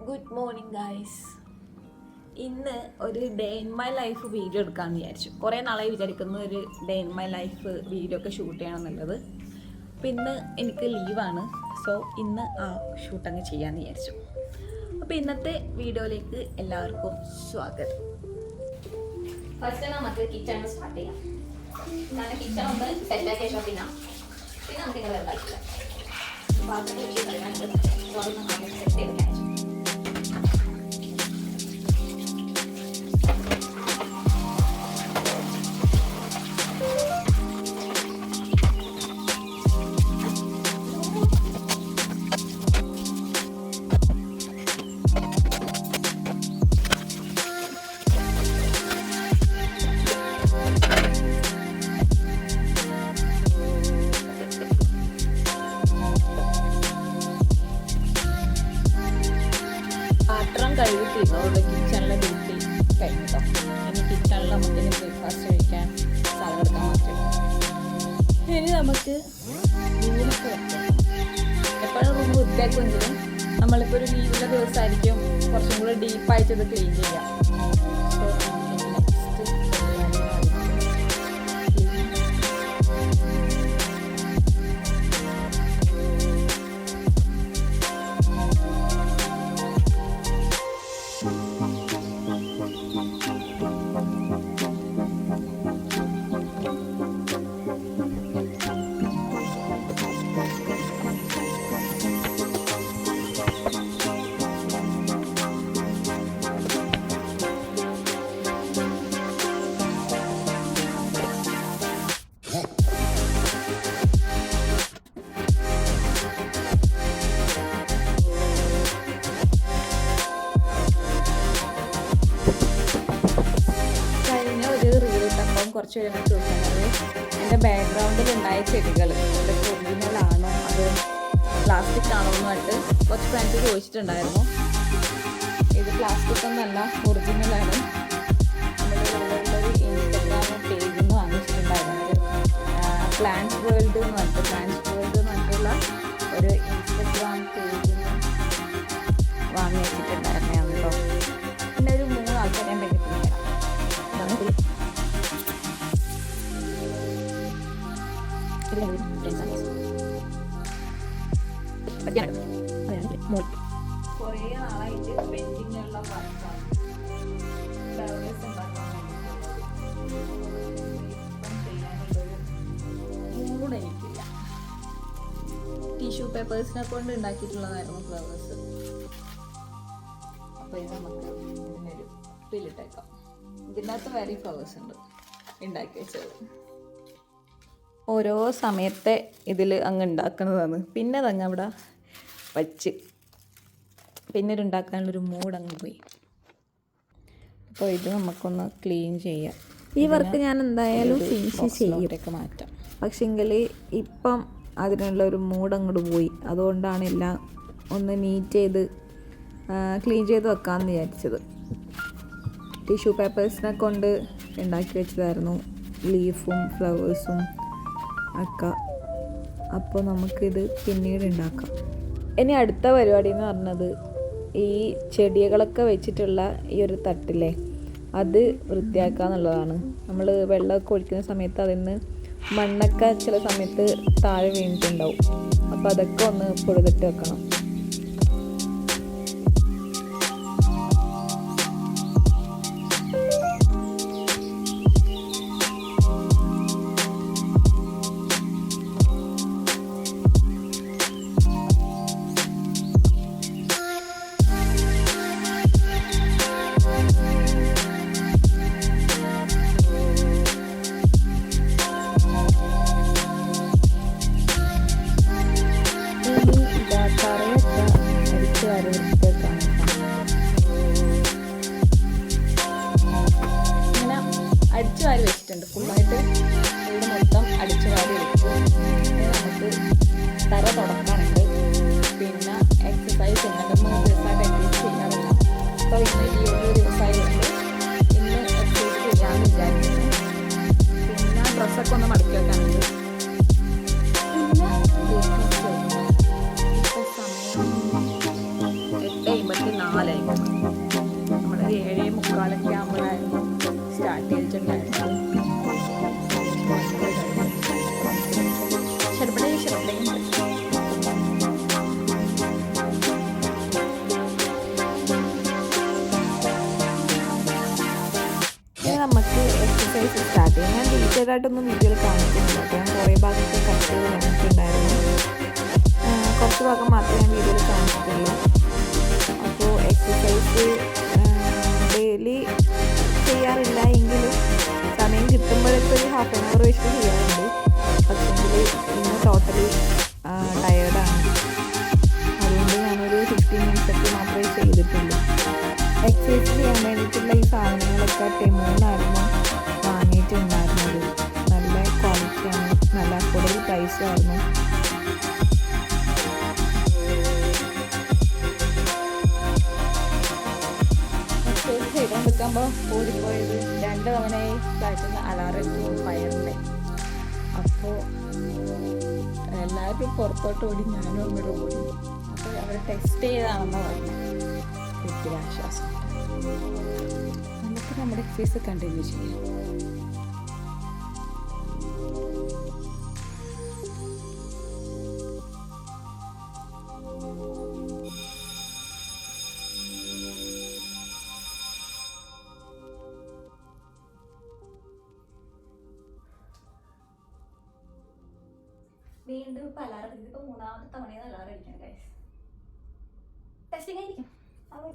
Good morning guys. ഇന്ന് ഒരു day in my life video എടുക്കാമെന്ന് വിചാരിച്ചു. കുറേ നാളായി വിചാരിക്കുന്ന ഒരു day in my life video ഒക്കെ ഷൂട്ട് ചെയ്യണം എന്നുള്ളത്. അപ്പോൾ ഇന്ന് എനിക്ക് ലീവാണ്. സോ ഇന്ന് ആ ഷൂട്ടങ്ങ് ചെയ്യാമെന്ന് വിചാരിച്ചു. അപ്പോൾ ഇന്നത്തെ വീഡിയോയിലേക്ക് എല്ലാവർക്കും സ്വാഗതം. ഫസ്റ്റ് നമുക്ക് കിച്ചൺ സ്റ്റാർട്ട് ചെയ്യാം. കാരണം കിച്ചൺ ഒന്ന് സെറ്റാക്കിയ ശേഷം പിന്നെ നമുക്ക് ഇങ്ങനെ വെള്ളമാക്കില്ല പാത്രത്തിൽ വെച്ച് കളിക്കാനുണ്ട്. സെറ്റ് ചെയ്ത് പാത്രം കഴുകിയിട്ടിരുന്നു. അവിടെ കിച്ചണിലെ ഡ്യൂട്ടി കഴിഞ്ഞോ. ഇനി കിച്ചണിൽ നമുക്ക് ഇനി ബ്രേക്ക്ഫാസ്റ്റ് കഴിക്കാൻ സാധനം എടുക്കാൻ പറ്റും. ഇനി നമുക്ക് റൂമൊക്കെ വെക്കാം. എപ്പോഴും റൂം വൃത്തിയാക്കുമെങ്കിലും നമ്മളിപ്പോൾ ഒരു ലീവിലെ ദിവസമായിരിക്കും കുറച്ചും കൂടി ഡീപ്പായിട്ട് ഇത് ക്ലീൻ ചെയ്യാം. കുറച്ച് കഴിഞ്ഞാൽ ചോദിക്കുന്നത് എൻ്റെ ബാക്ക്ഗ്രൗണ്ടിൽ ഉണ്ടായ ചെടികൾ ഇതൊക്കെ ഒറിജിനലാണോ അത് പ്ലാസ്റ്റിക് ആണോ എന്നിട്ട് കുറച്ച് ഫ്രണ്ട്സ് ചോദിച്ചിട്ടുണ്ടായിരുന്നു. ഇത് പ്ലാസ്റ്റിക് ഒന്നല്ല, ഒറിജിനലാണ്. നമ്മളുള്ളൊരു ഇൻസ്റ്റഗ്രാം പേജിൽ നിന്ന് വാങ്ങിച്ചിട്ടുണ്ടായിരുന്നത്. പ്ലാന്റ്സ് വേൾഡ് എന്ന് പറഞ്ഞിട്ടുള്ള ഒരു ഇൻസ്റ്റഗ്രാം പേജിൽ നിന്ന് വാങ്ങി വെച്ചിട്ടുണ്ടായിരുന്നതാണ് കേട്ടോ. പിന്നെ ഒരു 3 ആൾക്കാരെ ഞാൻ ബെനിഫിറ്റ് കുറേ നാളായിട്ട് പെൻഡിങ്ങുള്ള വർക്കാണ്. മൂഡ് എനിക്കില്ല. ടിഷ്യൂ പേപ്പേഴ്സിനെ കൊണ്ട് ഉണ്ടാക്കിയിട്ടുള്ളതായിരുന്നു ഫ്ലവേഴ്സ്. അപ്പോൾ ഇത് നമുക്ക് ഇതിനൊരു പില്ലിട്ടേക്കാം. ഇതിനകത്ത് വേറെ ഫ്ലവേഴ്സ് ഉണ്ട് ഉണ്ടാക്കി വെച്ചത്. ഓരോ സമയത്തെ ഇതിൽ അങ്ങ് ഉണ്ടാക്കുന്നതാണ്. പിന്നെ അതങ്ങ് അവിടെ വച്ച് പിന്നെ ഒരു ഉണ്ടാക്കാനുള്ളൊരു മൂഡ് അങ്ങ് പോയി. അപ്പോൾ ഇത് നമുക്കൊന്ന് ക്ലീൻ ചെയ്യാം. ഈ വർക്ക് ഞാൻ എന്തായാലും ഫിനിഷ് ചെയ്യൊക്കെ മാറ്റാം. പക്ഷെങ്കിൽ ഇപ്പം അതിനുള്ളൊരു മൂഡ് അങ്ങോട്ട് പോയി. അതുകൊണ്ടാണ് എല്ലാം ഒന്ന് നീറ്റ് ചെയ്ത് ക്ലീൻ ചെയ്ത് വെക്കാമെന്ന് വിചാരിച്ചത്. ടിഷ്യൂ പേപ്പേഴ്സിനെ കൊണ്ട് ഉണ്ടാക്കി വെച്ചതായിരുന്നു ലീഫും ഫ്ലവേഴ്സും ഒക്കെ. അപ്പോൾ നമുക്കിത് പിന്നീട് ഉണ്ടാക്കാം. ഇനി അടുത്ത പരിപാടി എന്ന് പറഞ്ഞത് ഈ ചെടികളൊക്കെ വെച്ചിട്ടുള്ള ഈ ഒരു തട്ടില്ലേ അത് വൃത്തിയാക്കുക എന്നുള്ളതാണ്. നമ്മൾ വെള്ളമൊക്കെ ഒഴിക്കുന്ന സമയത്ത് അതിൽ നിന്ന് മണ്ണൊക്കെ ചില സമയത്ത് താഴെ വീണിട്ടുണ്ടാവും. അപ്പോൾ അതൊക്കെ ഒന്ന് പൊഴുതിട്ട് വെക്കണം. അടിച്ചു വാരി വെച്ചിട്ടുണ്ട്. ഫുള്ളായിട്ട് വീട് മൊത്തം അടിച്ചു വാരി വെച്ചു. നമുക്ക് തറ തുടക്കാനുണ്ട്. പിന്നെ എക്സസൈസ് ഉണ്ട്. 3 ദിവസമായിട്ട് എക്സസൈസ് ചെയ്യാറില്ല. അപ്പോൾ ഇന്ന് ഈ ഒരു ദിവസമായതുകൊണ്ട് ഇന്ന് എക്സസൈസ് ചെയ്യാമെന്ന് വിചാരിക്കുന്നു. പിന്നെ ഡ്രസ്സൊക്കെ ഒന്ന് മടക്കി വെക്കാനുണ്ട്. പിന്നെ ക്ലിയർ ആയിട്ടൊന്നും വീഡിയോയിൽ കാണിക്കുന്നില്ല. അപ്പോൾ ഞാൻ കുറേ ഭാഗത്ത് കട്ട് ചെയ്ത് വന്നിട്ടുണ്ടായിരുന്നു. കുറച്ച് ഭാഗം മാത്രമേ ഞാൻ വീഡിയോയിൽ കാണിച്ചിട്ടുള്ളൂ. അപ്പോൾ എക്സസൈസ് ഡെയിലി ചെയ്യാറില്ല എങ്കിലും സമയം കിട്ടുമ്പോഴൊക്കെ ഒരു ഹാഫ് ആൻ അവർ വെച്ച് ചെയ്യാറുണ്ട്. പക്ഷേങ്കിൽ ഇന്ന് ടോട്ടലി ടയേർഡാണ്. അതുകൊണ്ട് ഞാനൊരു 15 മിനിറ്റ്സൊക്കെ മാത്രമേ ചെയ്തിട്ടുള്ളൂ. എക്സസൈസ് ചെയ്യാൻ വേണ്ടിയിട്ടുള്ള ഈ സാധനങ്ങളൊക്കെ ടെമൂന്നായിരുന്നു വാങ്ങിയിട്ടുണ്ടായിരുന്നത്. നല്ല ക്വാളിറ്റിയാണ്, നല്ല അഫോർഡബിൾ പ്രൈസായിരുന്നു. എക്സസൈസ് ചെയ്തുകൊണ്ടിരിക്കുമ്പോൾ ഓടിപ്പോയത് 2 തവണയായി ഫ്ലാറ്റിൽ അലാറം ഫയറിൻ്റെ. അപ്പോൾ എല്ലാവരും പുറത്തോട്ട് ഓടി, ഞാനും അങ്ങോട്ട് ഓടി. അപ്പോൾ അവർ ടെസ്റ്റ് ചെയ്താണെന്ന് പറഞ്ഞു. ഒത്തിരി ആശ്വാസം. നമുക്ക് നമ്മുടെ എക്സസൈസ് കണ്ടിന്യൂ ചെയ്യാം. വീണ്ടും ഇപ്പം അലാറം അടിക്കും. ഇപ്പം 3ാമത്തെ തവണയാണ് അലാറം അടിക്കുന്നത് ഗൈസ്. ടെസ്റ്റിംഗ് ആയിരിക്കും. അതോ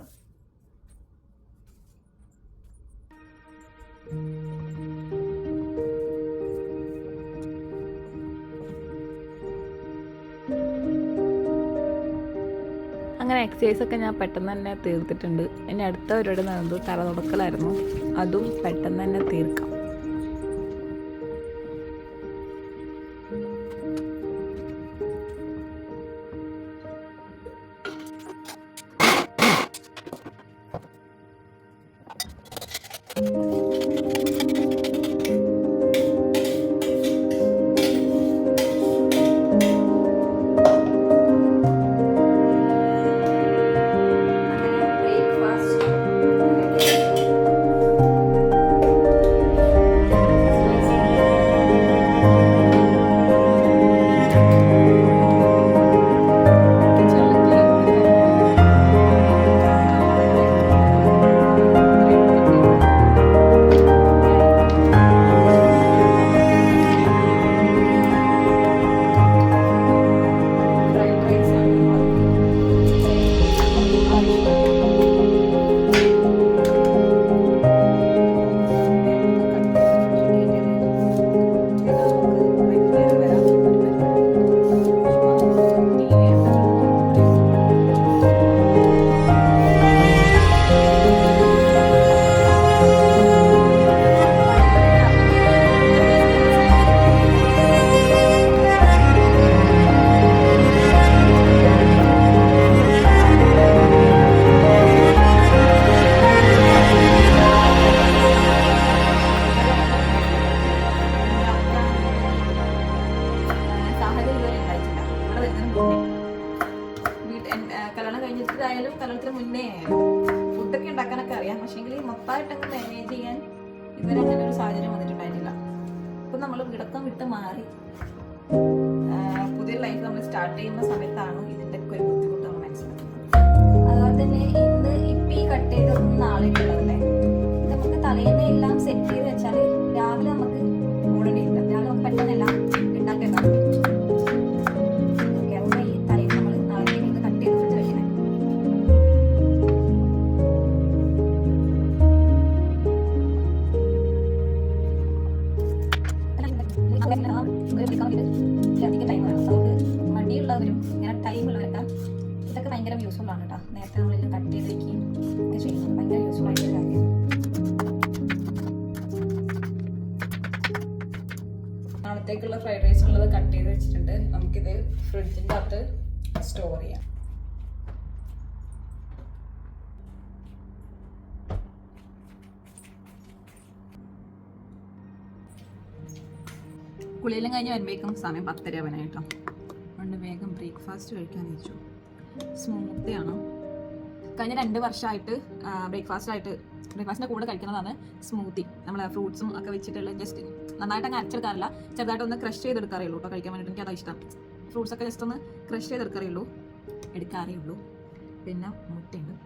അങ്ങനെ എക്സസൈസൊക്കെ ഞാൻ പെട്ടെന്ന് തന്നെ തീർത്തിട്ടുണ്ട്. ഇനി അടുത്ത പരിപാടി നടന്നത് തല തുടക്കലായിരുന്നു. അതും പെട്ടെന്ന് തന്നെ തീർക്കാം. കല്യാണം കഴിഞ്ഞിട്ടായാലും കല്യാണത്തിന് മുന്നേ ആയാലും ഫുഡൊക്കെ ഉണ്ടാക്കാനൊക്കെ അറിയാം. പക്ഷേങ്കിൽ മൊത്തമായിട്ടങ്ങ് മാനേജ് ചെയ്യാൻ ഇതുവരെ അങ്ങനെ ഒരു സാഹചര്യം വന്നിട്ടുണ്ടായിട്ടില്ല. അപ്പം നമ്മൾ വീടക്കം വിട്ട് മാറി പുതിയ ലൈഫ് നമ്മൾ സ്റ്റാർട്ട് ചെയ്യുന്ന സമയത്താണ് ഇതിൻ്റെ ഒക്കെ ഒരു ബുദ്ധിമുട്ട് നമ്മൾ മനസ്സിലാക്കുന്നത്. അതുപോലെ തന്നെ ഇന്ന് ഇപ്പം ഈ കട്ട് ചെയ്തൊന്നും നാളേക്കുള്ളതല്ലേ, നമുക്ക് തലേന്ന് എല്ലാം സെറ്റ് ചെയ്ത് വെച്ചാൽ രാവിലെ നമുക്ക് ഓടേണ്ടിയില്ല. രാവിലെ നമുക്ക് പെട്ടെന്ന് എല്ലാം ഉണ്ടാക്കേണ്ടത്. അധികം ടൈം വേണം. അതുകൊണ്ട് മടിയുള്ളവരും ഇങ്ങനെ ടൈമുള്ളവരൊക്കെ ഇതൊക്കെ ഭയങ്കര യൂസ്ഫുൾ ആണ് കേട്ടോ. നേരത്തെ നമ്മളെല്ലാം കട്ട് ചെയ്ത് വയ്ക്കുകയും ഒക്കെ ചെയ്യുന്നത് ഭയങ്കര യൂസ്ഫുൾ ആയിട്ടൊരു കാര്യമാണ്. നാളത്തേക്കുള്ള ഫ്രൈഡ് റൈസ് ഉള്ളത് കട്ട് ചെയ്ത് വെച്ചിട്ടുണ്ട്. നമുക്കിത് ഫ്രിഡ്ജിൻ്റെ അകത്ത് സ്റ്റോർ ചെയ്യാം. കുളിയെല്ലാം കഴിഞ്ഞ് വരുമ്പോഴേക്കും സമയം 10:30 ആവാനായിട്ടോ. അതുകൊണ്ട് വേഗം ബ്രേക്ക്ഫാസ്റ്റ് കഴിക്കാൻ വെച്ചു. സ്മൂത്തിയാണ്. കഴിഞ്ഞ 2 വർഷമായിട്ട് ബ്രേക്ക്ഫാസ്റ്റിൻ്റെ കൂടെ കഴിക്കുന്നതാണ് സ്മൂത്തി. നമ്മൾ ഫ്രൂട്ട്സും ഒക്കെ വെച്ചിട്ടുള്ള ജസ്റ്റ് നന്നായിട്ട് അങ്ങ് അരച്ചെടുക്കാറില്ല, ചെറുതായിട്ടൊന്ന് ക്രഷ് ചെയ്തെടുക്കാറേ ഉള്ളൂ കേട്ടോ. കഴിക്കാൻ വേണ്ടിയിട്ട് എനിക്ക് അതാ ഇഷ്ടം. ഫ്രൂട്ട്സൊക്കെ ജസ്റ്റ് ഒന്ന് ക്രഷ് ചെയ്തെടുക്കാറേ ഉള്ളൂ. പിന്നെ മുട്ടയുണ്ട്.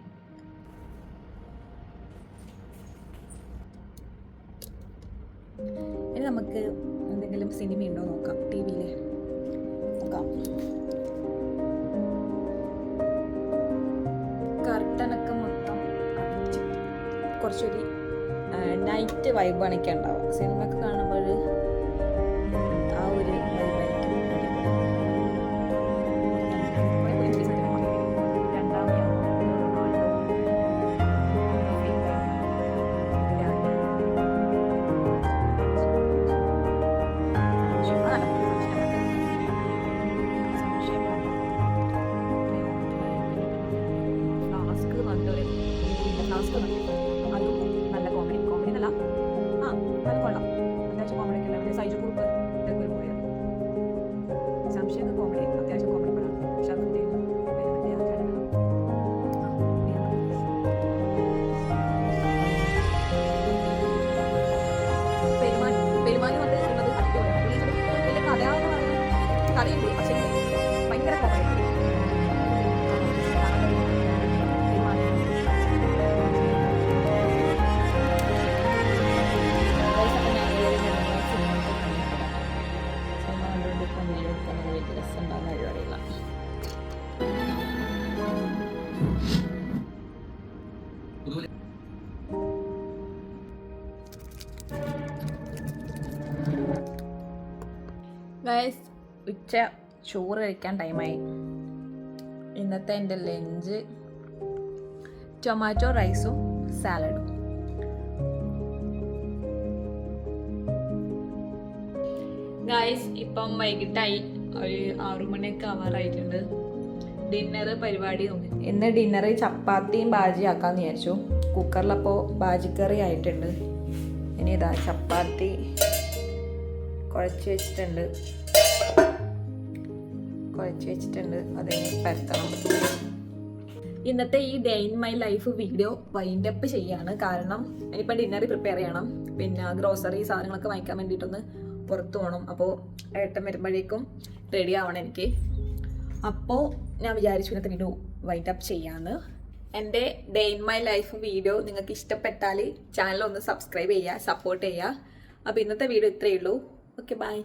ഇനി നമുക്ക് എന്തെങ്കിലും സിനിമ ഉണ്ടോ നോക്കാം. ടി വിയിൽ നോക്കാം. കർട്ടനൊക്കെ മൊത്തം അടച്ച് കുറച്ചൊരു നൈറ്റ് വൈബാണ് എനിക്ക് ഉണ്ടാവുക. സിനിമ ഒക്കെ കാണുമ്പോൾ ആ ഒരു വൈബായിരിക്കും. അതും നല്ല കോമഡി എന്നല്ല, നല്ല കൊള്ളാം. അത്യാവശ്യം കോമഡി ഒക്കെ അല്ല. സൈജു ഗ്രൂപ്പ് ഇതൊക്കെ ഒരു മൂവിയാണ്. സംശയമൊക്കെ കോമഡി, അത്യാവശ്യം കോമഡി പടമാണ്. പക്ഷെ അത് പെരുമാനി വന്ന് ഉള്ളത് അടിപൊളിയാണ്. വലിയ കഥയാണെന്ന് പറയുന്നത് കഥയുണ്ട്, പക്ഷേ ഭയങ്കര കോമഡിയാണ്. ഗൈസ്, ഉച്ച ചോറ് കഴിക്കാൻ ടൈമായി. ഇന്നത്തെ എൻ്റെ ലഞ്ച് ടൊമാറ്റോ റൈസും സാലഡും. ഗൈസ്, ഇപ്പം വൈകിട്ടായി, ഒരു 6 മണിയൊക്കെ ആവാറായിട്ടുണ്ട്. ഡിന്നർ പരിപാടി നോക്കി. ഇന്ന് ഡിന്നർ ചപ്പാത്തിയും ബാജി ആക്കാമെന്ന് വിചാരിച്ചു. കുക്കറിലപ്പോൾ ബാജിക്കറി ആയിട്ടുണ്ട്. ഇനി ഇതാ ചപ്പാത്തി കുഴച്ച് വെച്ചിട്ടുണ്ട്. അതിനെ പരത്തണം. ഇന്നത്തെ ഈ day in my life video wind up ചെയ്യാണ്. കാരണം ഇനിയിപ്പോൾ ഡിന്നർ പ്രിപ്പയർ ചെയ്യണം. പിന്നെ ഗ്രോസറി സാധനങ്ങളൊക്കെ വാങ്ങിക്കാൻ വേണ്ടിയിട്ടൊന്ന് പുറത്തു പോകണം. അപ്പോൾ ഏട്ടൻ വരുമ്പോഴേക്കും റെഡി ആവണം എനിക്ക്. അപ്പോൾ ഞാൻ വിചാരിച്ചു ഇന്നത്തെ വീഡിയോ വൈൻഡ് അപ്പ് ചെയ്യാമെന്ന്. എൻ്റെ day in my life video നിങ്ങൾക്ക് ഇഷ്ടപ്പെട്ടാൽ ചാനൽ ഒന്ന് സബ്സ്ക്രൈബ് ചെയ്യുക, സപ്പോർട്ട് ചെയ്യുക. അപ്പോൾ ഇന്നത്തെ വീഡിയോ ഇത്രയേ ഉള്ളൂ. Okay, by.